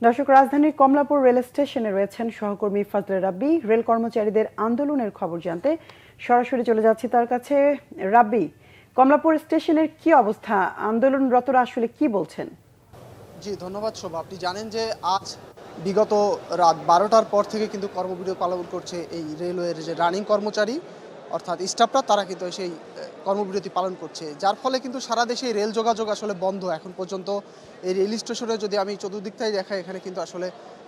দর্শক, রাজধানীর কমলাপুর রেল স্টেশনে রয়েছেন সহকর্মী ফাজলে রাব্বি। রেল কর্মচারীদের আন্দোলনের খবর জানতে সরাসরি চলে যাচ্ছি তার কাছে। রাব্বি, কমলাপুর স্টেশনের কি অবস্থা? আন্দোলনরতরা আসলে কি বলছেন? জি ধন্যবাদ শোভা। আপনি জানেন যে আজ বিগত রাত 12টার পর থেকে কিন্তু কর্মবিরতি পালন করছে এই রেলওয়ের যে রানিং কর্মচারী অর্থাৎ স্টাফরা, তারা কিন্তু সেই কর্মবিরতি পালন করছে, যার ফলে কিন্তু সারা দেশে রেল যোগাযোগ আসলে বন্ধ এখন পর্যন্ত। এই রেল স্টেশনে যদি আমি চতুর্দিকটাই দেখাই, এখানে কিন্তু আসলে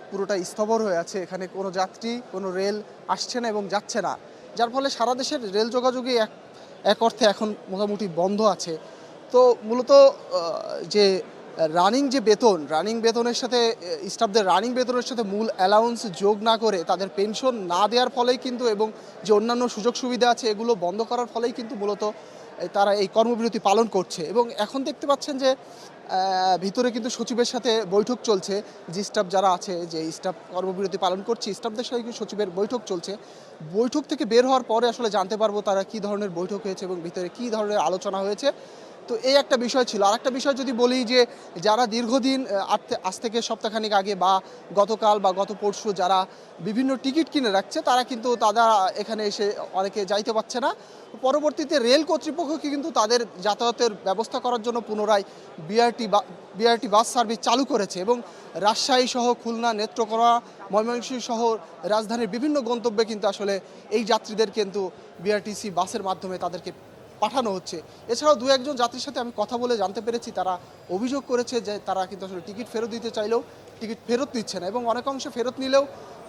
পুরোটা স্থবির হয়ে আছে, এখানে কোনো যাত্রী কোনো রেল আসছে না এবং যাচ্ছে না, যার ফলে সারা দেশের রেল যোগাযোগই এক অর্থে এখন মোটামুটি বন্ধ আছে। তো মূলত যে রানিং বেতনের সাথে স্টাফদের রানিং বেতনের সাথে মূল অ্যালাউন্স যোগ না করে তাদের পেনশন না দেওয়ার ফলেই কিন্তু, এবং যে অন্যান্য সুযোগ সুবিধা আছে এগুলো বন্ধ করার ফলেই কিন্তু মূলত তারা এই কর্মবিরতি পালন করছে। এবং এখন দেখতে পাচ্ছেন যে ভিতরে কিন্তু সচিবের সাথে বৈঠক চলছে। যে স্টাফ যারা আছে, যে স্টাফ কর্মবিরতি পালন করছে, স্টাফদের সাথে কিন্তু সচিবের বৈঠক চলছে। বৈঠক থেকে বের হওয়ার পরে আসলে জানতে পারবো তারা কী ধরনের বৈঠক হয়েছে এবং ভিতরে কী ধরনের আলোচনা হয়েছে। তো এই একটা বিষয় ছিল। আরেকটা বিষয় যদি বলি, যে যারা দীর্ঘদিন আজ থেকে সপ্তাহখানেক আগে বা গতকাল বা গত পরশু যারা বিভিন্ন টিকিট কিনে রাখছে, তারা কিন্তু এখানে এসে অনেকে যাইতে পারছে না। পরবর্তীতে রেল কর্তৃপক্ষকে কিন্তু তাদের যাতায়াতের ব্যবস্থা করার জন্য পুনরায় বিআরটি বাস সার্ভিস চালু করেছে এবং রাজশাহী সহ খুলনা, নেত্রকোনা, ময়মনসিংহ সহ রাজধানীর বিভিন্ন গন্তব্যে কিন্তু আসলে এই যাত্রীদের কিন্তু বিআরটিসি বাসের মাধ্যমে তাদেরকে পাঠানো হচ্ছে। এছাড়াও দু একজন যাত্রীর সাথে আমি কথা বলে জানতে পেরেছি, তারা অভিযোগ করেছে যে তারা কিন্তু আসলে টিকিট ফেরত দিতে চাইলেও টিকিট ফেরত দিচ্ছে না, এবং অনেক অংশে ফেরত নিলেও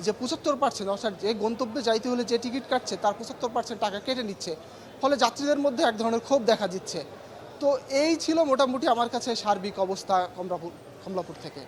যে 75%, অর্থাৎ যে গন্তব্যে যাইতে হলে যে টিকিট কাটছে তার 75% টাকা কেটে নিচ্ছে। ফলে যাত্রীদের মধ্যে এক ধরনের ক্ষোভ দেখা দিচ্ছে। তো এই ছিল মোটামুটি আমার কাছে সার্বিক অবস্থা কমলাপুর থেকে।